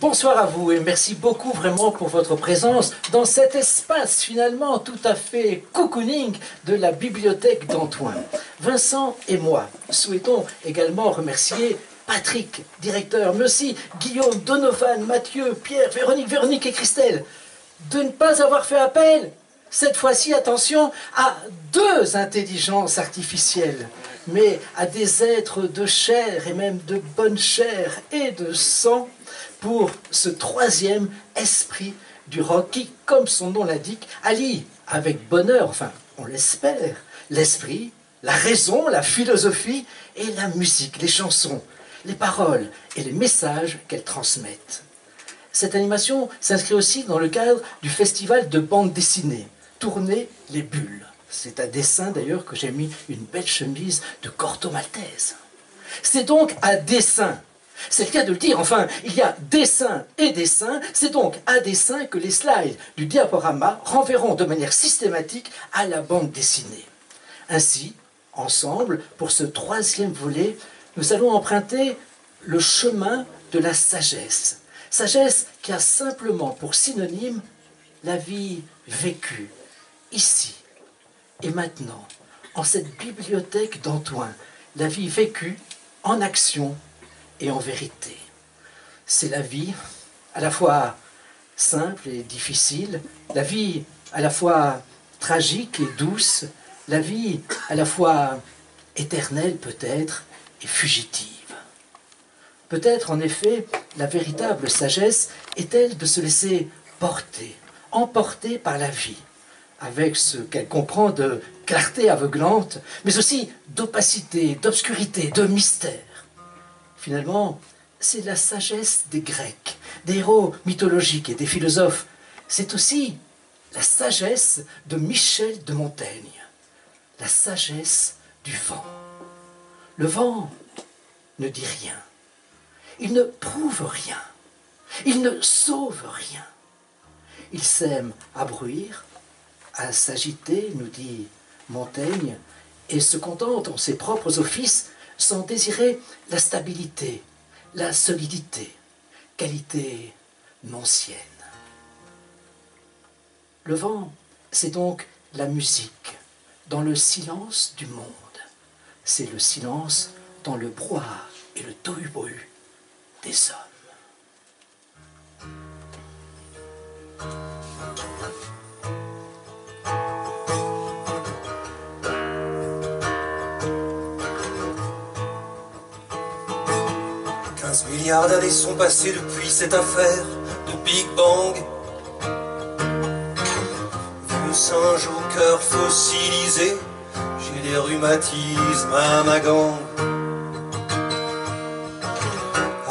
Bonsoir à vous et merci beaucoup vraiment pour votre présence dans cet espace finalement tout à fait cocooning de la bibliothèque d'Antoing. Vincent et moi souhaitons également remercier Patrick, directeur, mais aussi Guillaume, Donovan, Mathieu, Pierre, Véronique et Christelle de ne pas avoir fait appel, cette fois-ci, attention, à deux intelligences artificielles, mais à des êtres de chair et même de bonne chair et de sang pour ce troisième esprit du rock qui, comme son nom l'indique, allie avec bonheur, enfin on l'espère, l'esprit, la raison, la philosophie et la musique, les chansons, les paroles et les messages qu'elles transmettent. Cette animation s'inscrit aussi dans le cadre du festival de bande dessinée, Tourner les bulles. C'est à dessin d'ailleurs que j'ai mis une belle chemise de Corto Maltese. C'est donc à dessin. C'est le cas de le dire, enfin, il y a dessin et dessin, c'est donc à dessin que les slides du diaporama renverront de manière systématique à la bande dessinée. Ainsi, ensemble, pour ce troisième volet, nous allons emprunter le chemin de la sagesse. Sagesse qui a simplement pour synonyme la vie vécue, ici et maintenant, en cette bibliothèque d'Antoing, la vie vécue en action et en vérité. C'est la vie à la fois simple et difficile, la vie à la fois tragique et douce, la vie à la fois éternelle peut-être et fugitive. Peut-être en effet la véritable sagesse est-elle de se laisser porter, emporter par la vie, avec ce qu'elle comprend de clarté aveuglante, mais aussi d'opacité, d'obscurité, de mystère. Finalement, c'est la sagesse des Grecs, des héros mythologiques et des philosophes. C'est aussi la sagesse de Michel de Montaigne, la sagesse du vent. Le vent ne dit rien, il ne prouve rien, il ne sauve rien. Il s'aime à bruire, à s'agiter, nous dit Montaigne, et se contente en ses propres offices sans désirer la stabilité, la solidité, qualité non sienne. Le vent, c'est donc la musique dans le silence du monde. C'est le silence dans le brouhaha et le tohu-bohu des hommes. Milliards d'années sont passées depuis cette affaire de Big Bang. Vieux singe au cœur fossilisé, j'ai des rhumatismes à ma gangue.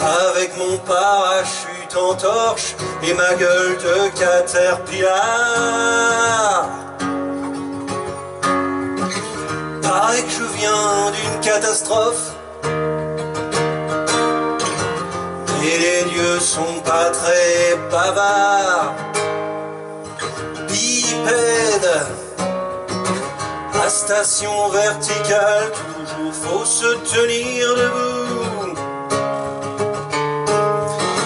Avec mon parachute en torche et ma gueule de caterpillar, paraît que je viens d'une catastrophe. Et les dieux sont pas très bavards. Bipède, à station verticale, toujours faut se tenir debout.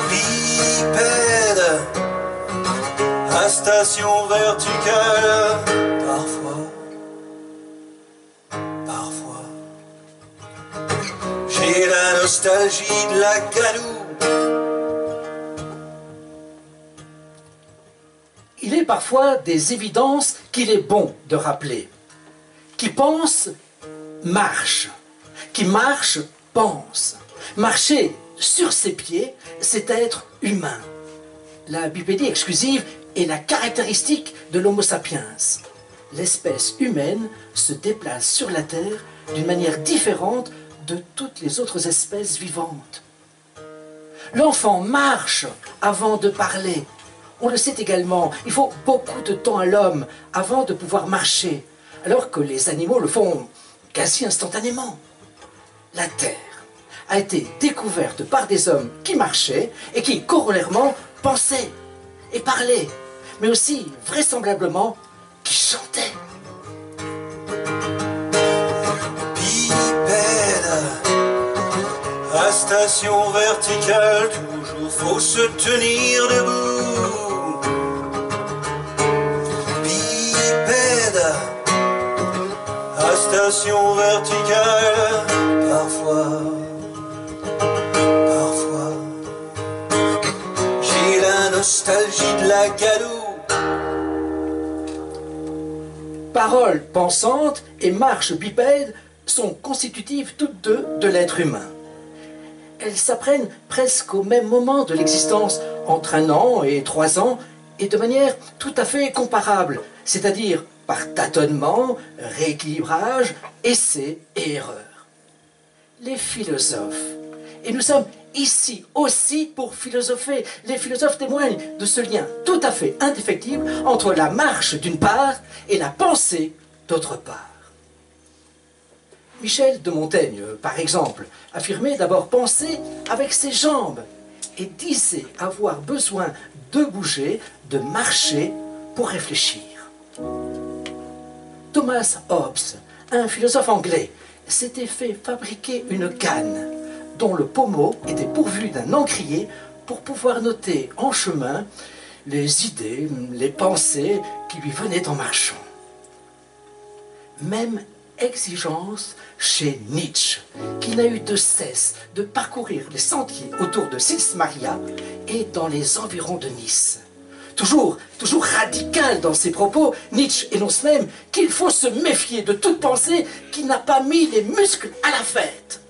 Bipède, à station verticale, parfois, j'ai la nostalgie de la gadoue. Il est parfois des évidences qu'il est bon de rappeler. Qui pense, marche. Qui marche, pense. Marcher sur ses pieds, c'est être humain. La bipédie exclusive est la caractéristique de l'Homo sapiens. L'espèce humaine se déplace sur la Terre d'une manière différente de toutes les autres espèces vivantes. L'enfant marche avant de parler. On le sait également, il faut beaucoup de temps à l'homme avant de pouvoir marcher, alors que les animaux le font quasi instantanément. La Terre a été découverte par des hommes qui marchaient et qui, corollairement, pensaient et parlaient, mais aussi, vraisemblablement, qui chantaient. Bipède, à station verticale, toujours faut se tenir debout. Bipède à station verticale, parfois, j'ai la nostalgie de la gadoue. Paroles pensantes et marches bipèdes sont constitutives toutes deux de l'être humain. Elles s'apprennent presque au même moment de l'existence, entre 1 an et 3 ans, et de manière tout à fait comparable, c'est-à-dire par tâtonnement, rééquilibrage, essais et erreurs. Les philosophes, et nous sommes ici aussi pour philosopher, les philosophes témoignent de ce lien tout à fait indéfectible entre la marche d'une part et la pensée d'autre part. Michel de Montaigne, par exemple, affirmait d'abord penser avec ses jambes et disait avoir besoin de bouger, de marcher pour réfléchir. Thomas Hobbes, un philosophe anglais, s'était fait fabriquer une canne dont le pommeau était pourvu d'un encrier pour pouvoir noter en chemin les idées, les pensées qui lui venaient en marchant. Même exigence chez Nietzsche, qui n'a eu de cesse de parcourir les sentiers autour de Sils Maria et dans les environs de Nice. Toujours radical dans ses propos, Nietzsche énonce même qu'il faut se méfier de toute pensée qui n'a pas mis les muscles à la fête.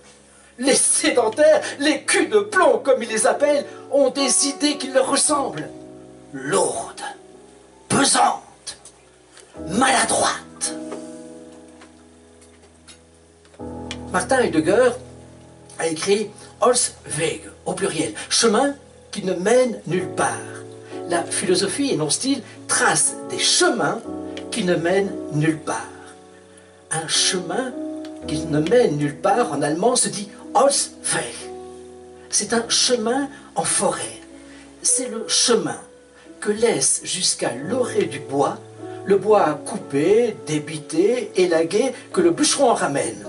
Les sédentaires, les culs de plomb comme il les appelle, ont des idées qui leur ressemblent. Lourdes, pesantes, maladroites. Martin Heidegger a écrit Holzweg au pluriel, chemin qui ne mène nulle part. La philosophie, énonce-t-il, trace des chemins qui ne mènent nulle part. Un chemin qui ne mène nulle part, en allemand, se dit Holzweg. C'est un chemin en forêt. C'est le chemin que laisse jusqu'à l'orée du bois, le bois coupé, débité, élagué, que le bûcheron ramène.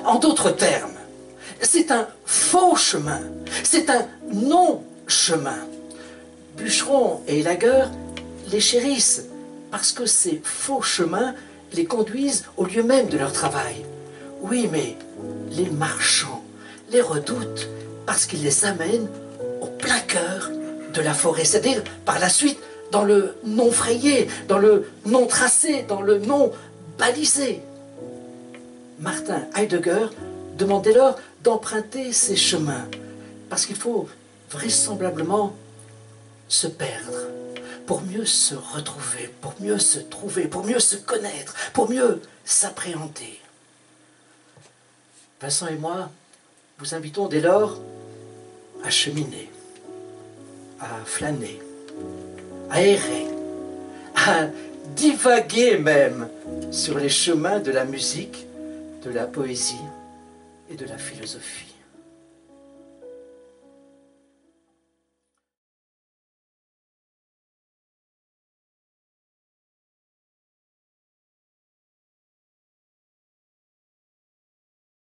En d'autres termes, c'est un faux chemin, c'est un non-chemin. Bûcherons et élagueurs les chérissent parce que ces faux chemins les conduisent au lieu même de leur travail. Oui, mais les marchands les redoutent parce qu'ils les amènent au plein cœur de la forêt, c'est-à-dire par la suite dans le non frayé, dans le non tracé, dans le non balisé. Martin Heidegger demande dès lors d'emprunter ces chemins, parce qu'il faut vraisemblablement se perdre, pour mieux se retrouver, pour mieux se trouver, pour mieux se connaître, pour mieux s'appréhender. Vincent et moi vous invitons dès lors à cheminer, à flâner, à errer, à divaguer même sur les chemins de la musique, de la poésie et de la philosophie.